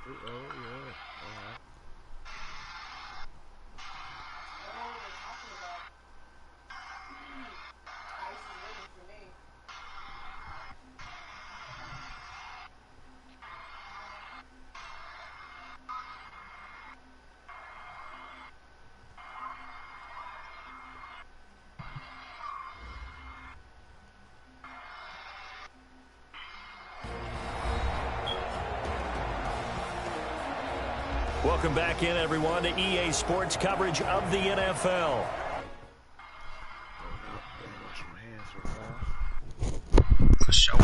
Oh, yeah. Welcome back in, everyone, to EA Sports coverage of the NFL. For sure.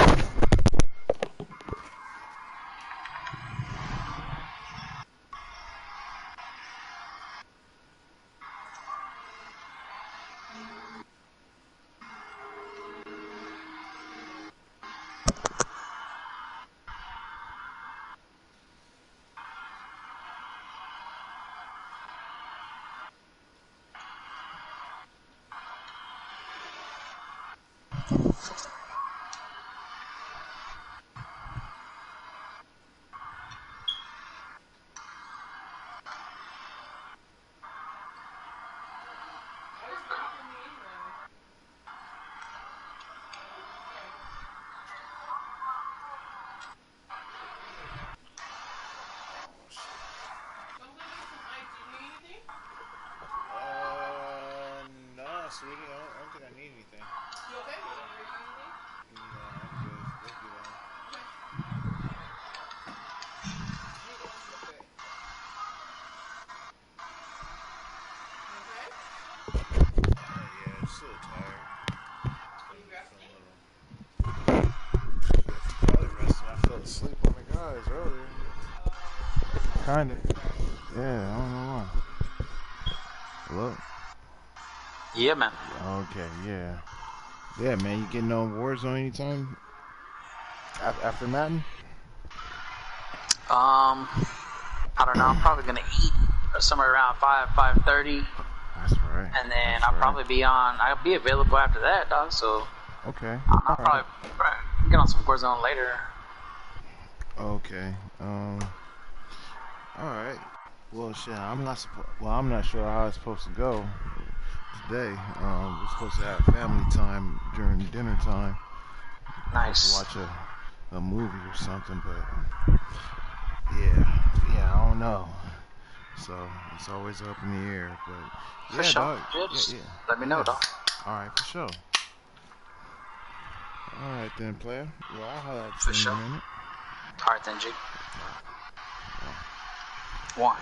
Sweetie, I don't think I need anything. You okay? You want to drink anything? No, I'm good. Thank you, though. Okay. Yeah, I'm still tired. Are you resting? Probably resting. I fell asleep on the guys earlier. Kinda. Yeah, I don't know why. Hello? Yeah, man. Okay, yeah. Yeah, man, you getting on Warzone anytime? After Madden? I don't know. I'm probably gonna eat somewhere around 5:30. That's right. And then I'll be available after that, dog. So. Okay. I'll probably get on some Warzone later. Okay. All right. Well, shit. I'm not sure how it's supposed to go today. We're supposed to have family time during dinner time. Nice. Watch a movie or something, but yeah, I don't know. So it's always up in the air. But yeah, for sure. dog. Yeah. Let me know, dog. All right, for sure. All right then, player. Well, I'll holler at For you sure. in a minute. All right then, G. One.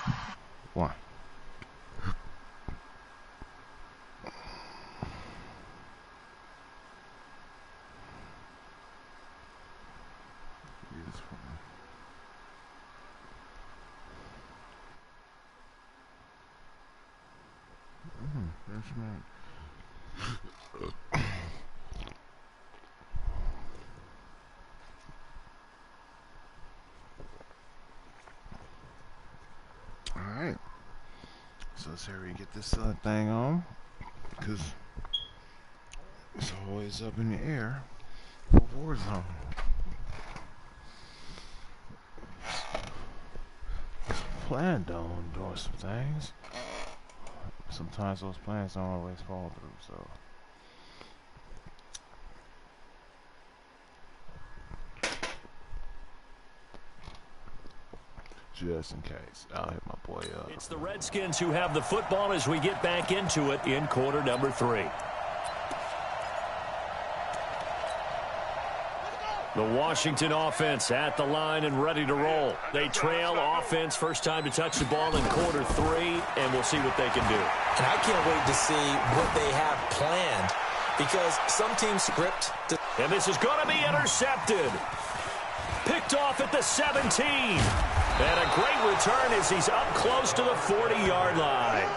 That's right. All right. So let's hurry and get this thing on, because it's always up in the air for Warzone. Planned on doing some things. Sometimes those plans don't always fall through, so. Just in case, I'll hit my boy up. It's the Redskins who have the football as we get back into it in quarter number 3. The Washington offense at the line and ready to roll. They trail offense, first time to touch the ball in quarter 3, and we'll see what they can do. And I can't wait to see what they have planned, because some teams script. And this is going to be intercepted. Picked off at the 17. And a great return as he's up close to the 40-yard line.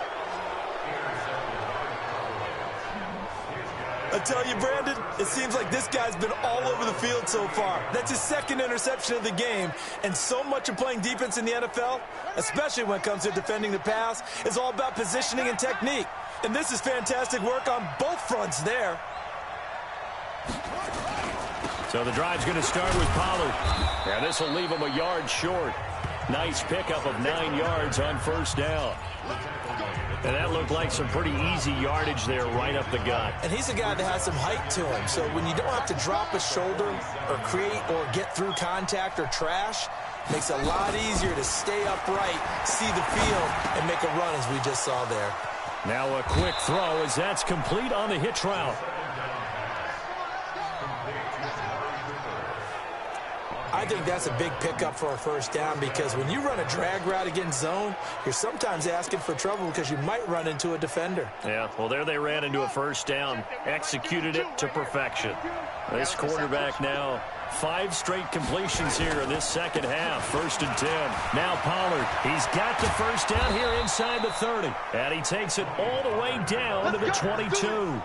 I tell you, Brandon, it seems like this guy's been all over the field so far. That's his second interception of the game. And so much of playing defense in the NFL, especially when it comes to defending the pass, is all about positioning and technique. And this is fantastic work on both fronts there. So the drive's going to start with Pollard. And this will leave him a yard short. Nice pickup of 9 yards on first down. And that looked like some pretty easy yardage there right up the gut. And he's a guy that has some height to him. So when you don't have to drop a shoulder or create or get through contact or trash, makes it a lot easier to stay upright, see the field, and make a run as we just saw there. Now a quick throw as that's complete on the hitch route. I think that's a big pickup for a first down because when you run a drag route against zone, you're sometimes asking for trouble because you might run into a defender. Yeah, well, there they ran into a first down, executed it to perfection. This quarterback now 5 straight completions here in this second half. 1st and 10. Now Pollard. He's got the first down here inside the 30. And he takes it all the way down to the 22.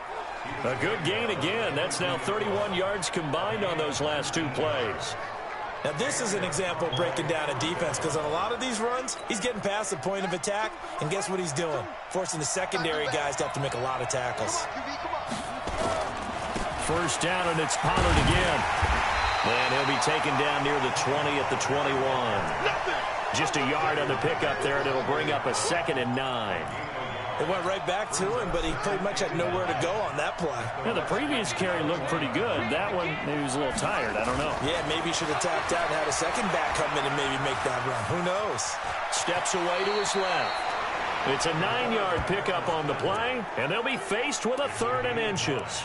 A good gain again. That's now 31 yards combined on those last 2 plays. Now, this is an example of breaking down a defense because on a lot of these runs, he's getting past the point of attack, and guess what he's doing? Forcing the secondary guys to have to make a lot of tackles. First down, and it's Pollard again. And he'll be taken down near the 20 at the 21. Just a yard on the pickup there, and it'll bring up a 2nd and 9. It went right back to him, but he pretty much had nowhere to go on that play. Yeah, the previous carry looked pretty good. That one, he was a little tired. I don't know. Yeah, maybe he should have tapped out and had a second back come in and maybe make that run. Who knows? Steps away to his left. It's a 9-yard pickup on the play, and they'll be faced with a 3rd and inches.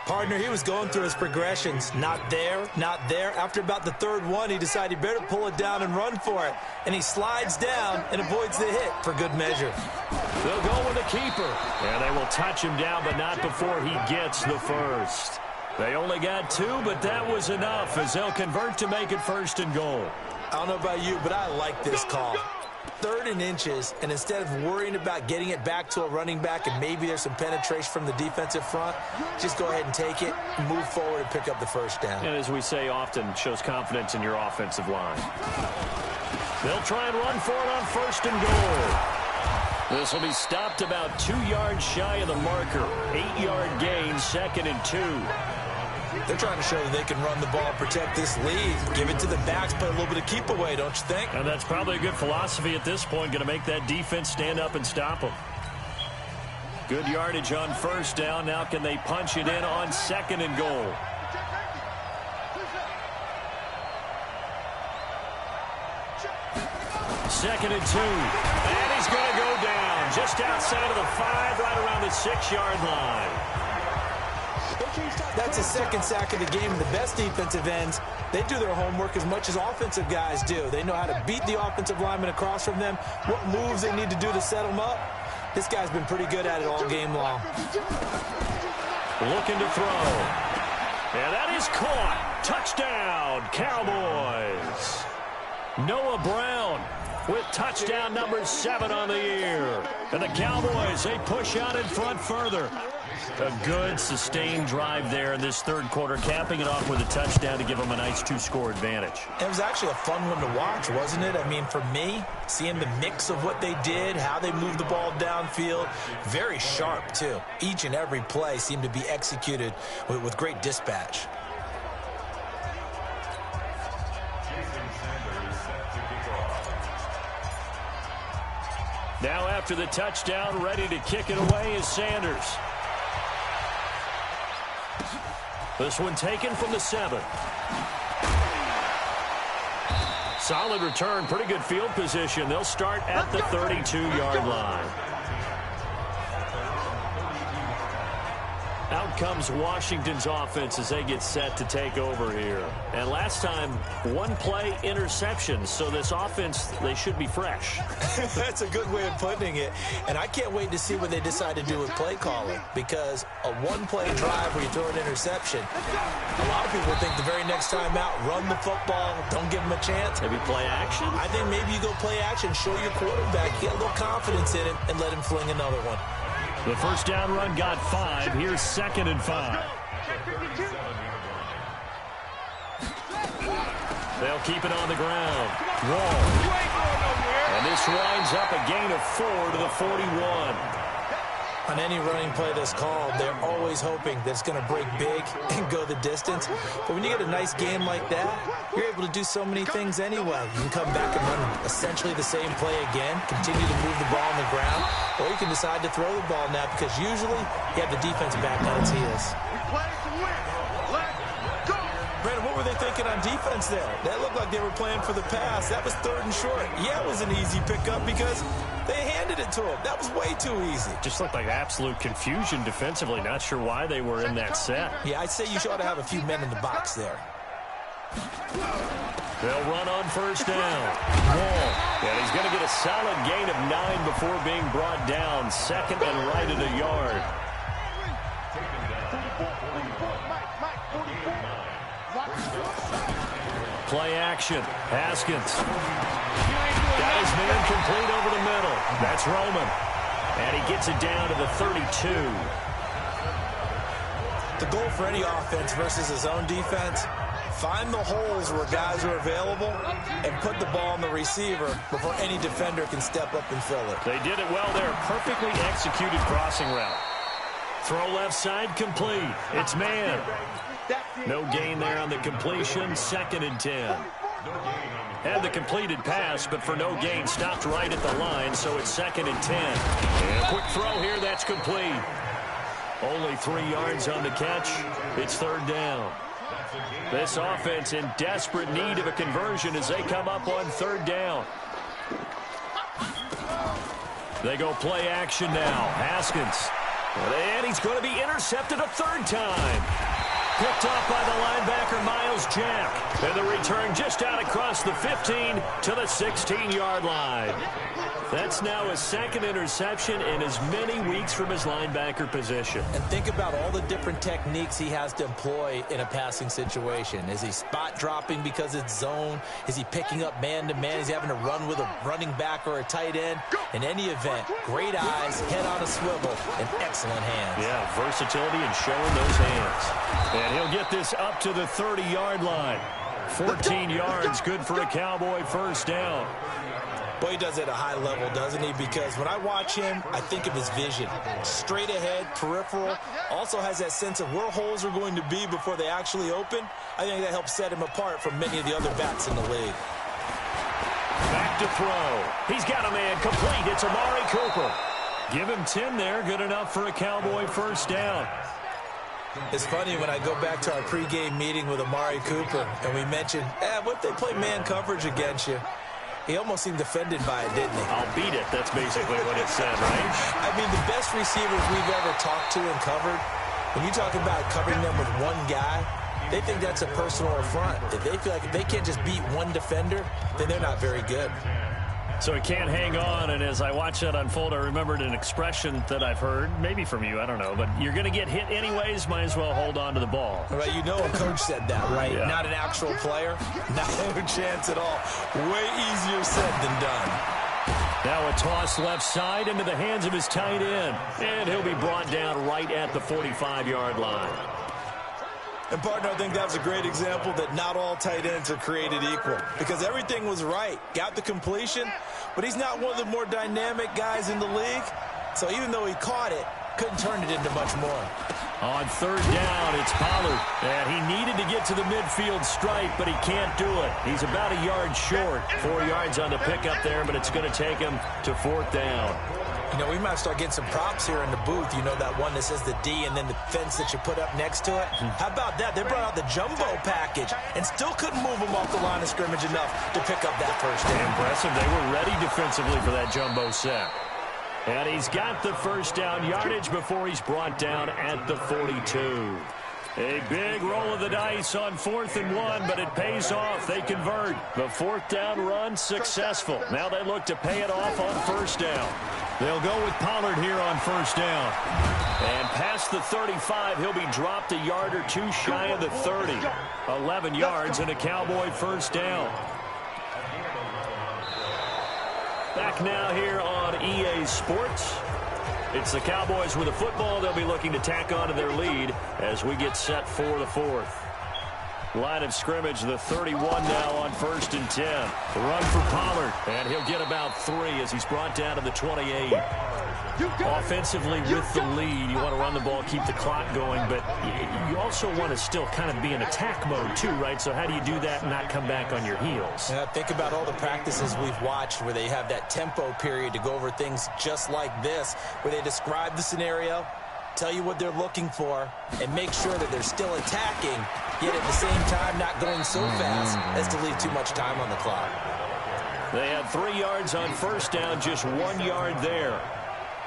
Partner, he was going through his progressions. Not there, not there. After about the 3rd one, he decided he better pull it down and run for it. And he slides down and avoids the hit for good measure. They'll go with a keeper. And they will touch him down, but not before he gets the first. They only got 2, but that was enough as they'll convert to make it 1st and goal. I don't know about you, but I like this call. 3rd and inches, and instead of worrying about getting it back to a running back and maybe there's some penetration from the defensive front, just go ahead and take it, move forward, and pick up the first down. And as we say often, shows confidence in your offensive line. They'll try and run for it on 1st and goal. This will be stopped about 2 yards shy of the marker. 8-yard gain, 2nd and 2. They're trying to show that they can run the ball, protect this lead, give it to the backs, play a little bit of keep away, don't you think? And that's probably a good philosophy at this point, going to make that defense stand up and stop them. Good yardage on 1st down. Now can they punch it in on 2nd and goal? Second and 2. And he's going to go down just outside of the 5, right around the 6-yard line. That's a 2nd sack of the game. The best defensive ends, they do their homework as much as offensive guys do. They know how to beat the offensive lineman across from them, what moves they need to do to set them up. This guy's been pretty good at it all game long. Looking to throw. And that is caught. Touchdown, Cowboys. Noah Brown with touchdown number 7 on the year. And the Cowboys, they push out in front further. A good, sustained drive there in this 3rd quarter, capping it off with a touchdown to give them a nice 2-score advantage. It was actually a fun one to watch, wasn't it? I mean, for me, seeing the mix of what they did, how they moved the ball downfield, very sharp, too. Each and every play seemed to be executed with great dispatch. Now after the touchdown, ready to kick it away is Sanders. This one taken from the 7. Solid return, pretty good field position. They'll start at the 32-yard line. Out comes Washington's offense as they get set to take over here. And last time, 1-play interception. So this offense, they should be fresh. That's a good way of putting it. And I can't wait to see what they decide to do with play calling. Because a 1-play drive where you throw an interception, a lot of people think the very next time out, run the football, don't give them a chance. Maybe play action? I think maybe you go play action, show your quarterback, get a little confidence in him, and let him fling another one. The first down run got 5. Here's 2nd and 5. They'll keep it on the ground. Wall. And this winds up a gain of 4 to the 41. On any running play that's called, they're always hoping that it's going to break big and go the distance. But when you get a nice game like that, you're able to do so many things anyway. You can come back and run essentially the same play again, continue to move the ball on the ground, or you can decide to throw the ball now because usually you have the defense back on its heels. Brandon, what were they thinking on defense there? That looked like they were playing for the pass. That was 3rd and short. Yeah, it was an easy pickup because they handed it to him. That was way too easy. Just looked like absolute confusion defensively. Not sure why they were in that set. Yeah, I'd say you ought to have a few men in the box there. They'll run on 1st down. Wall. And he's going to get a solid gain of 9 before being brought down. 2nd and right at a yard. Play action. Haskins. Got his man complete over the middle. That's Roman. And he gets it down to the 32. The goal for any offense versus his own defense, find the holes where guys are available and put the ball on the receiver before any defender can step up and fill it. They did it well there. Perfectly executed crossing route. Throw left side complete. It's man. No gain there on the completion. 2nd and 10. Had the completed pass, but for no gain, stopped right at the line, so it's 2nd and 10. And a quick throw here, that's complete. Only 3 yards on the catch. It's 3rd down. This offense in desperate need of a conversion as they come up on 3rd down. They go play action now. Haskins. And he's going to be intercepted a 3rd time. Picked off by the linebacker, Miles Jack. And the return just out across the 15 to the 16-yard line. That's now his 2nd interception in as many weeks from his linebacker position. And think about all the different techniques he has to employ in a passing situation. Is he spot dropping because it's zone? Is he picking up man-to-man? Is he having to run with a running back or a tight end? In any event, great eyes, head on a swivel, and excellent hands. Yeah, versatility and showing those hands. And he'll get this up to the 30-yard line. 14 yards, good for a Cowboy 1st down. Boy, he does it at a high level, doesn't he? Because when I watch him, I think of his vision. Straight ahead, peripheral. Also has that sense of where holes are going to be before they actually open. I think that helps set him apart from many of the other backs in the league. Back to throw. He's got a man complete. It's Amari Cooper. Give him 10 there. Good enough for a Cowboy 1st down. It's funny when I go back to our pregame meeting with Amari Cooper and we mentioned, what if they play man coverage against you? He almost seemed offended by it, didn't he? I'll beat it. That's basically what it said, right? I mean, the best receivers we've ever talked to and covered, when you talk about covering them with one guy, they think that's a personal affront. If they feel like if they can't just beat one defender, then they're not very good. So he can't hang on, and as I watch that unfold, I remembered an expression that I've heard, maybe from you, I don't know, but you're going to get hit anyways, might as well hold on to the ball. Right, you know a coach said that, right? Yeah. Not an actual player. No chance at all. Way easier said than done. Now a toss left side into the hands of his tight end, and he'll be brought down right at the 45-yard line. And, partner, I think that was a great example that not all tight ends are created equal because everything was right. Got the completion, but he's not one of the more dynamic guys in the league. So even though he caught it, couldn't turn it into much more. On 3rd down, it's Pollard. And he needed to get to the midfield stripe, but he can't do it. He's about a yard short. 4 yards on the pickup there, but it's going to take him to 4th down. You know, we might start getting some props here in the booth. You know, that one that says the D and then the fence that you put up next to it? How about that? They brought out the jumbo package and still couldn't move him off the line of scrimmage enough to pick up that 1st down. Impressive. They were ready defensively for that jumbo set. And he's got the 1st down yardage before he's brought down at the 42. A big roll of the dice on 4th and 1, but it pays off. They convert. The 4th down run successful. Now they look to pay it off on 1st down. They'll go with Pollard here on 1st down. And past the 35, he'll be dropped a yard or two shy of the 30. 11 yards and a Cowboy 1st down. Back now here on EA Sports. It's the Cowboys with a football. They'll be looking to tack on to their lead as we get set for the 4th. Line of scrimmage, the 31 now on 1st and 10. The run for Pollard, and he'll get about 3 as he's brought down to the 28. Offensively with the lead, you want to run the ball, keep the clock going, but you also want to still kind of be in attack mode too, right? So how do you do that and not come back on your heels? Yeah, think about all the practices we've watched where they have that tempo period to go over things just like this, where they describe the scenario, tell you what they're looking for, and make sure that they're still attacking, yet at the same time not going so fast as to leave too much time on the clock. They had 3 yards on first down, just 1 yard there.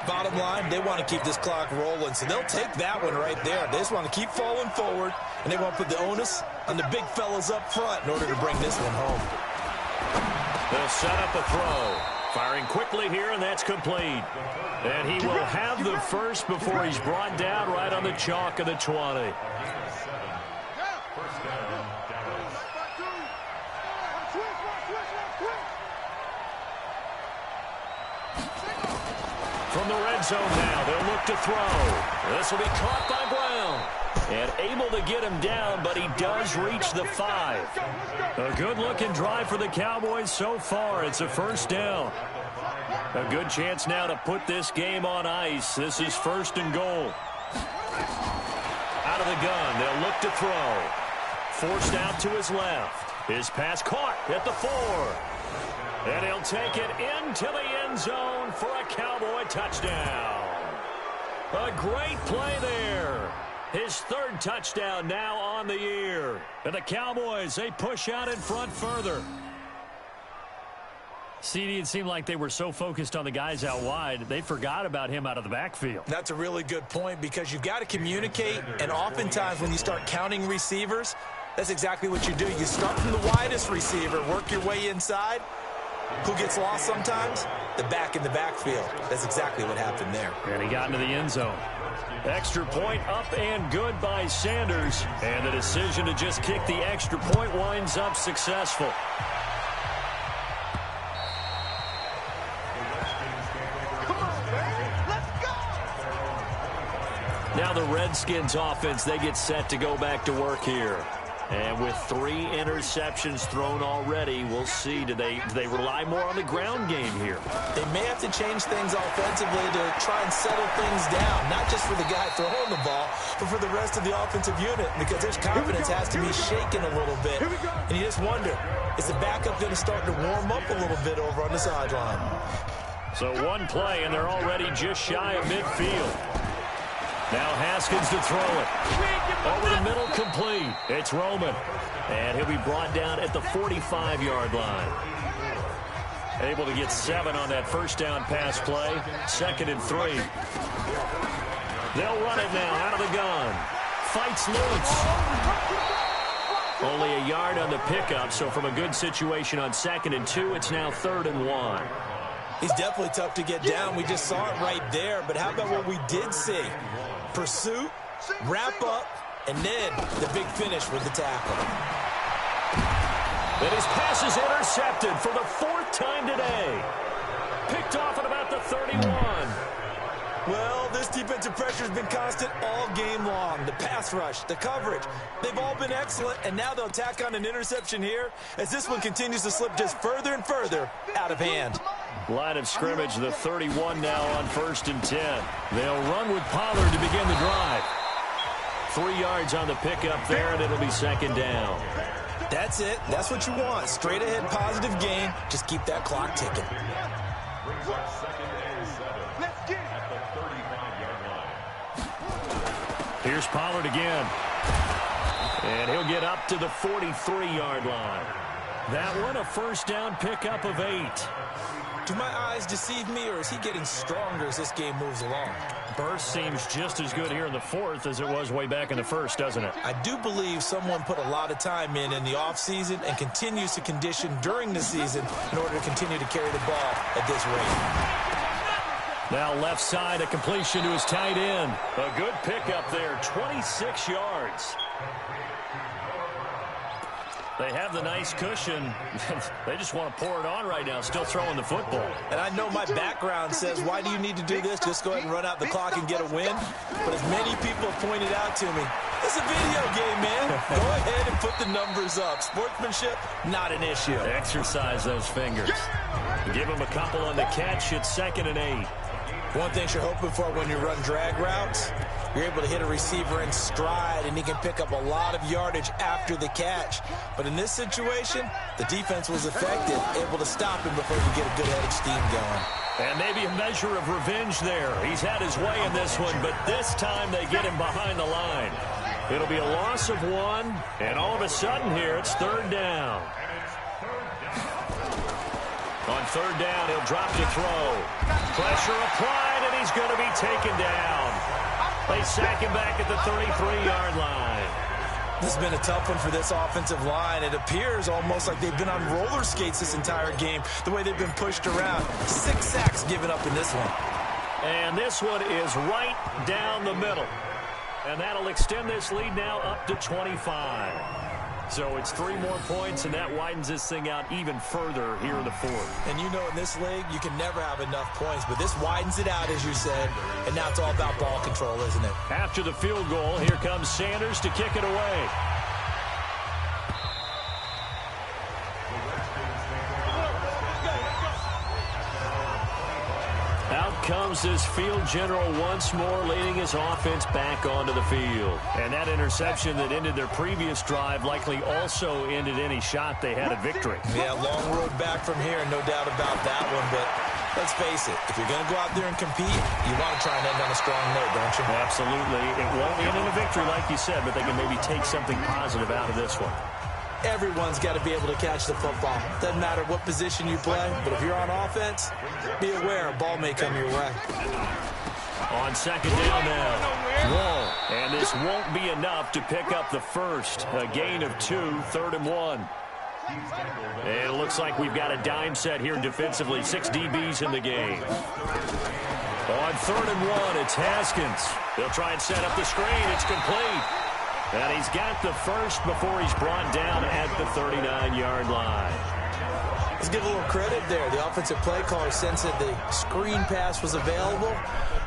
Bottom line, they want to keep this clock rolling, so they'll take that one right there. They just want to keep falling forward, and they want to put the onus on the big fellas up front in order to bring this one home. They'll set up a throw. Firing quickly here, and that's complete. And he will have the first before he's brought down right on the chalk of the 20. From the red zone now, they'll look to throw. This will be caught by Brown. And able to get him down, but he does reach the 5. A good-looking drive for the Cowboys so far. It's a first down. A good chance now to put this game on ice. This is 1st and goal. Out of the gun, they'll look to throw. Forced out to his left. His pass caught at the 4. And he'll take it into the end zone for a Cowboy touchdown. A great play there. His 3rd touchdown now on the year. And the Cowboys, they push out in front further. CD, it seemed like they were so focused on the guys out wide, they forgot about him out of the backfield. That's a really good point because you've got to communicate, and oftentimes when you start counting receivers, that's exactly what you do. You start from the widest receiver, work your way inside. Who gets lost sometimes? The back in the backfield. That's exactly what happened there. And he got into the end zone. Extra point up and good by Sanders. And the decision to just kick the extra point winds up successful. Now the Redskins offense, they get set to go back to work here. And with 3 interceptions thrown already, we'll see. Do they rely more on the ground game here? They may have to change things offensively to try and settle things down, not just for the guy throwing the ball, but for the rest of the offensive unit, because their confidence has to be shaken a little bit. And you just wonder, is the backup going to start to warm up a little bit over on the sideline? So 1 play, and they're already just shy of midfield. Now Haskins to throw it. Over the middle, complete. It's Roman. And he'll be brought down at the 45-yard line. Able to get 7 on that first down pass play. 2nd and 3. They'll run it now out of the gun. Fights loose. Only a yard on the pickup, so from a good situation on 2nd and 2, it's now 3rd and 1. He's definitely tough to get down. We just saw it right there. But how about what we did see? Pursuit, wrap up, and then the big finish with the tackle. And his pass is intercepted for the 4th time today. Picked off at about the 31. Well, this defensive pressure has been constant all game long. The pass rush, the coverage, they've all been excellent, and now they'll tack on an interception here as this one continues to slip just further and further out of hand. Line of scrimmage, the 31 now on 1st and 10. They'll run with Pollard to begin the drive. 3 yards on the pickup there, and it'll be 2nd down. That's it. That's what you want. Straight ahead, positive gain. Just keep that clock ticking. Here's Pollard again. And he'll get up to the 43-yard line. That one, a first down pickup of 8. Do my eyes deceive me, or is he getting stronger as this game moves along? Burst seems just as good here in the 4th as it was way back in the 1st, doesn't it? I do believe someone put a lot of time in the offseason and continues to condition during the season in order to continue to carry the ball at this rate. Now left side, a completion to his tight end. A good pickup there, 26 yards. They have the nice cushion. They just want to pour it on right now, still throwing the football. And I know my background says, why do you need to do this? Just go ahead and run out the clock and get a win. But as many people have pointed out to me, it's a video game, man. Go ahead and put the numbers up. Sportsmanship, not an issue. Exercise those fingers. Give him a couple on the catch. It's 2nd and 8. One thing you're hoping for when you run drag routes, you're able to hit a receiver in stride, and he can pick up a lot of yardage after the catch. But in this situation, the defense was effective, able to stop him before he get a good head of steam going. And maybe a measure of revenge there. He's had his way in this one, but this time they get him behind the line. It'll be a loss of 1, and all of a sudden here, it's 3rd down. On 3rd down, he'll drop to throw. Pressure applied, and he's going to be taken down. They sack him back at the 33-yard line. This has been a tough one for this offensive line. It appears almost like they've been on roller skates this entire game, the way they've been pushed around. 6 sacks given up in this one. And this one is right down the middle. And that'll extend this lead now up to 25. So it's 3 more points, and that widens this thing out even further here in the 4th. And you know in this league, you can never have enough points, but this widens it out, as you said, and now it's all about ball control, isn't it? After the field goal, here comes Sanders to kick it away. Out comes this field general once more, leading his offense back onto the field. And that interception that ended their previous drive likely also ended any shot they had at victory. Yeah, long road back from here, no doubt about that one. But let's face it, if you're going to go out there and compete, you want to try and end on a strong note, don't you? Absolutely. It won't end in a victory, like you said, but they can maybe take something positive out of this one. Everyone's got to be able to catch the football. Doesn't matter what position you play, but if you're on offense, be aware a ball may come your way. On 2nd down now. Whoa. And this won't be enough to pick up the first. A gain of 2, 3rd and 1. And it looks like we've got a dime set here defensively. 6 DBs in the game. On 3rd and 1, it's Haskins. They'll try and set up the screen. It's complete. And he's got the first before he's brought down at the 39-yard line. Let's give a little credit there. The offensive play caller sensed that the screen pass was available.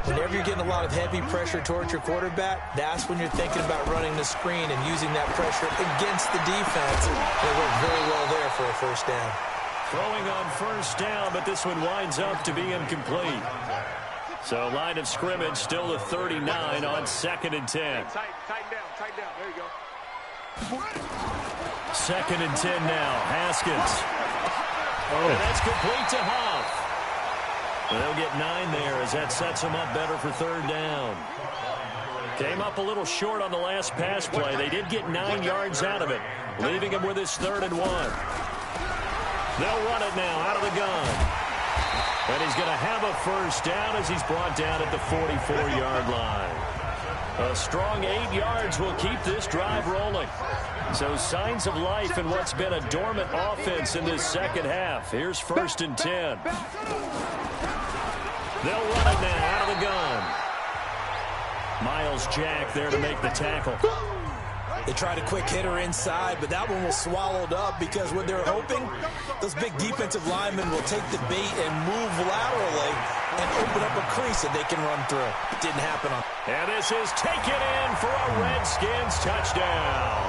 Whenever you're getting a lot of heavy pressure towards your quarterback, that's when you're thinking about running the screen and using that pressure against the defense. They worked very well there for a 1st down. Throwing on 1st down, but this one winds up to be incomplete. So line of scrimmage still at 39 on 2nd and 10. Tighten down. There you go. 2nd and 10 now. Haskins. And that's complete to Huff. And they'll get 9 there as that sets them up better for 3rd down. Came up a little short on the last pass play. They did get 9 yards out of it, leaving him with his 3rd and 1. They'll run it now out of the gun. And he's going to have a 1st down as he's brought down at the 44-yard line. A strong 8 yards will keep this drive rolling. So signs of life in what's been a dormant offense in this 2nd half. Here's 1st and 10. They'll run it now out of the gun. Miles Jack there to make the tackle. They tried a quick hitter inside, but that one was swallowed up because what they're hoping, those big defensive linemen will take the bait and move laterally and open up a crease that they can run through. It didn't happen on. And this is taken in for a Redskins touchdown.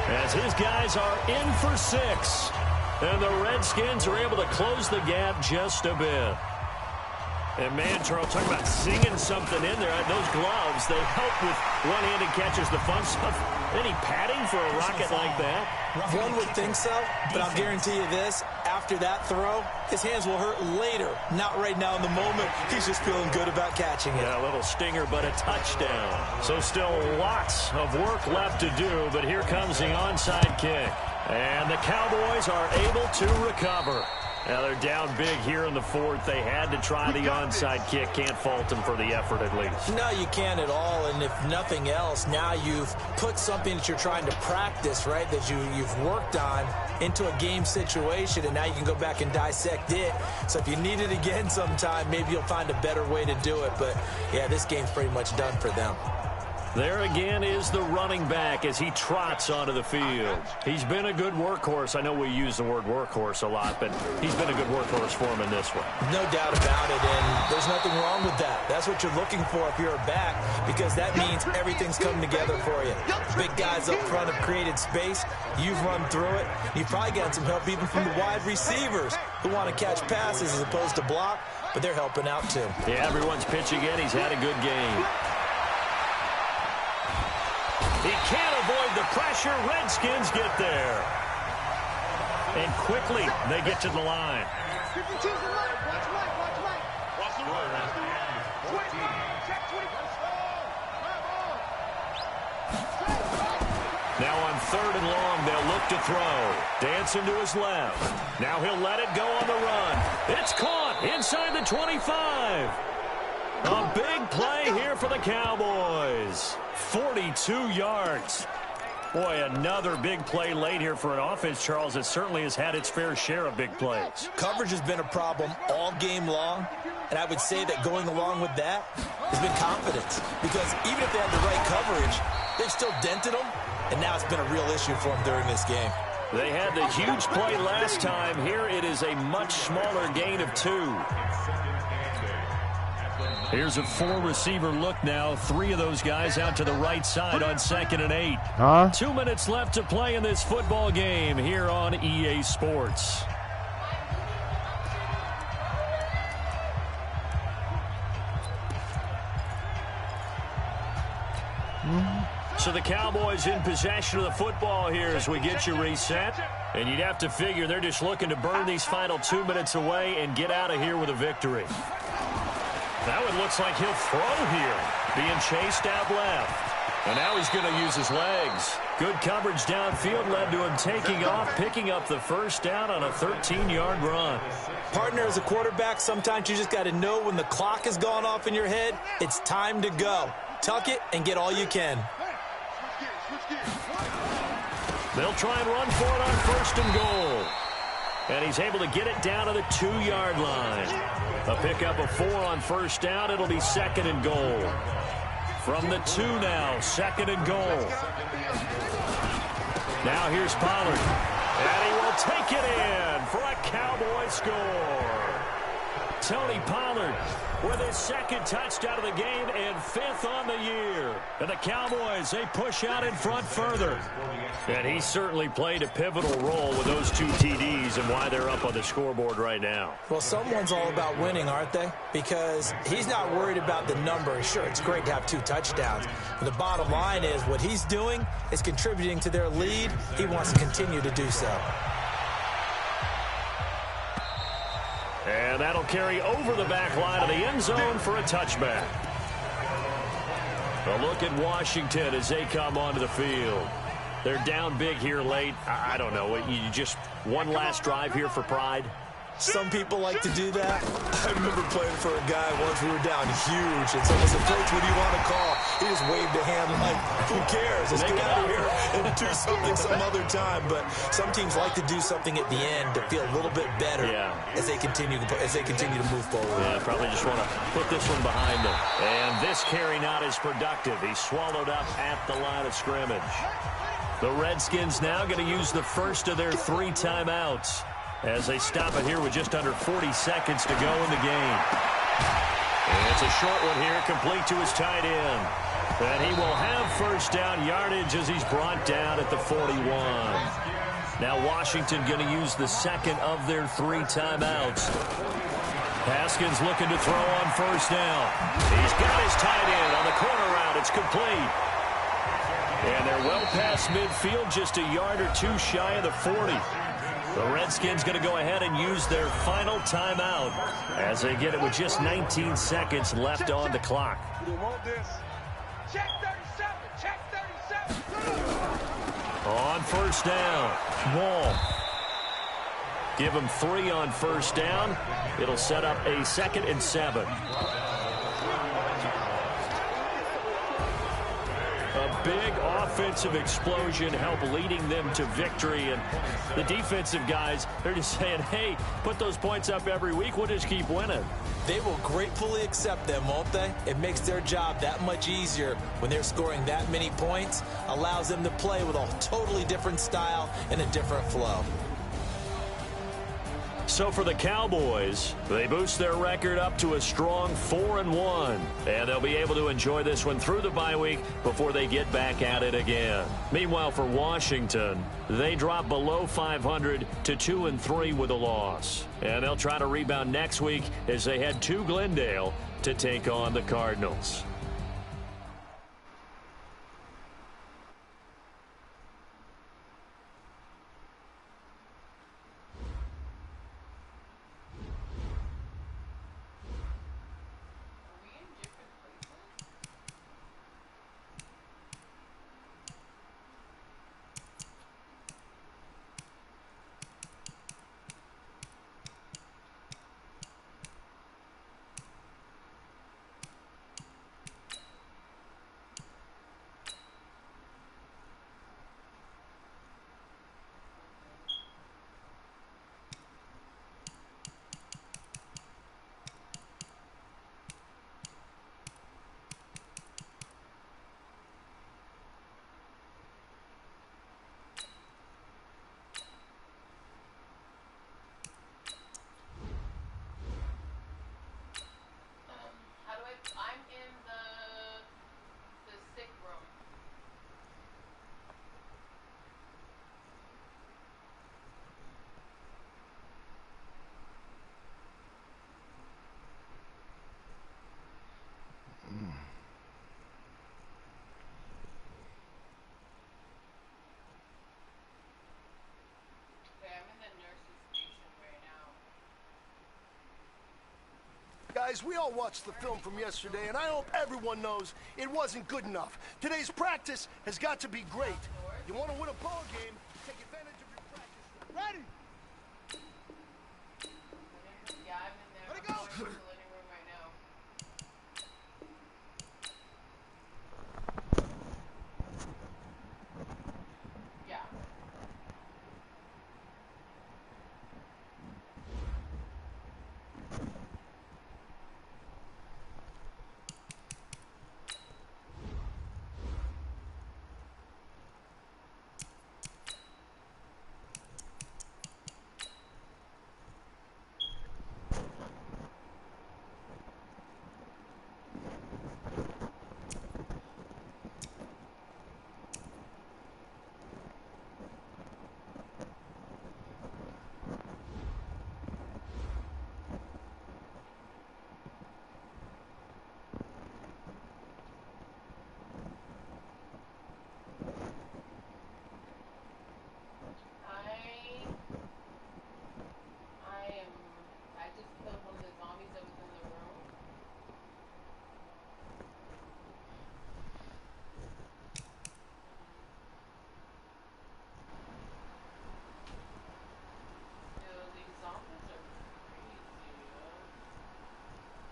As his guys are in for 6. And the Redskins are able to close the gap just a bit. And, man, Charles, talking about singing something in there. Those gloves, they help with one-handed catches, the fun stuff. Any padding for a rocket like that? One would think so, but I'll guarantee you this. After that throw, his hands will hurt later. Not right now in the moment. He's just feeling good about catching it. Yeah, a little stinger, but a touchdown. So still lots of work left to do, but here comes the onside kick. And the Cowboys are able to recover. Now they're down big here in the 4th. They had to try the onside kick. Can't fault them for the effort at least. No, you can't at all. And if nothing else, now you've put something that you're trying to practice, right, that you've worked on into a game situation, and now you can go back and dissect it. So if you need it again sometime, maybe you'll find a better way to do it. But, yeah, this game's pretty much done for them. There again is the running back as he trots onto the field. He's been a good workhorse. I know we use the word workhorse a lot, but he's been a good workhorse for him in this one. No doubt about it, and there's nothing wrong with that. That's what you're looking for if you're a back, because that means everything's coming together for you. Big guys up front have created space. You've run through it. You've probably gotten some help even from the wide receivers who want to catch passes as opposed to block, but they're helping out too. Yeah, everyone's pitching in. He's had a good game. He can't avoid the pressure. Redskins get there. And quickly, they get to the line. Now on 3rd and long, they'll look to throw. Dancing to his left. Now he'll let it go on the run. It's caught inside the 25. A big play here for the Cowboys. 42 yards. Boy, another big play late here for an offense, Charles, that certainly has had its fair share of big plays. Coverage has been a problem all game long, and I would say that going along with that has been confidence, because even if they had the right coverage, they've still dented them, and now it's been a real issue for them during this game. They had the huge play last time. Here it is a much smaller gain of 2. Here's a 4-receiver look now. 3 of those guys out to the right side on 2nd and 8. 2 minutes left to play in this football game here on EA Sports. So the Cowboys in possession of the football here as we get you reset. And you'd have to figure they're just looking to burn these final 2 minutes away and get out of here with a victory. Now it looks like he'll throw here, being chased out left. And now he's going to use his legs. Good coverage downfield led to him taking off, picking up the first down on a 13-yard run. Partner, as a quarterback, sometimes you just got to know when the clock has gone off in your head, it's time to go. Tuck it and get all you can. They'll try and run for it on 1st and goal. And he's able to get it down to the 2-yard line. A pickup of 4 on 1st down. It'll be 2nd and goal. From the 2 now, 2nd and goal. Now here's Pollard. And he will take it in for a Cowboy score. Tony Pollard with his 2nd touchdown of the game and 5th on the year. And the Cowboys, they push out in front further. And he certainly played a pivotal role with those 2 TDs and why they're up on the scoreboard right now. Well, someone's all about winning, aren't they? Because he's not worried about the number. Sure, it's great to have 2 touchdowns. But the bottom line is what he's doing is contributing to their lead. He wants to continue to do so. And that'll carry over the back line of the end zone for a touchback. A look at Washington as they come onto the field. They're down big here late. I don't know. You just one last drive here for pride? Some people like to do that. I remember playing for a guy once. We were down huge, and someone said, "Coach, what do you want to call?" He just waved a hand like, "Who cares? Let's get out of here and do something some other time." But some teams like to do something at the end to feel a little bit better as they continue to move forward. Yeah, probably just want to put this one behind them. And this carry not as productive. He's swallowed up at the line of scrimmage. The Redskins now going to use the first of their 3 timeouts as they stop it here with just under 40 seconds to go in the game. And it's a short one here, complete to his tight end. And he will have 1st down yardage as he's brought down at the 41. Now Washington going to use the 2nd of their 3 timeouts. Haskins looking to throw on 1st down. He's got his tight end on the corner route. It's complete. And they're well past midfield, just a yard or 2 shy of the 40. The Redskins going to go ahead and use their final timeout as they get it with just 19 seconds left on the clock. Check 37. Check 37. On 1st down, Wall. Give him 3 on 1st down. It'll set up a 2nd and 7. A big offensive explosion help leading them to victory. And the defensive guys, they're just saying, hey, put those points up every week. We'll just keep winning. They will gratefully accept them, won't they? It makes their job that much easier when they're scoring that many points. Allows them to play with a totally different style and a different flow. So for the Cowboys, they boost their record up to a strong 4-1. And they'll be able to enjoy this one through the bye week before they get back at it again. Meanwhile, for Washington, they drop below 500 to 2-3 with a loss. And they'll try to rebound next week as they head to Glendale to take on the Cardinals. I'm in the sick room. Okay, I'm in the nurse's station right now. Guys, we all watched the film from yesterday, and I hope everyone knows it wasn't good enough. Today's practice has got to be great. You want to win a ball game, take advantage of your practice. Ready?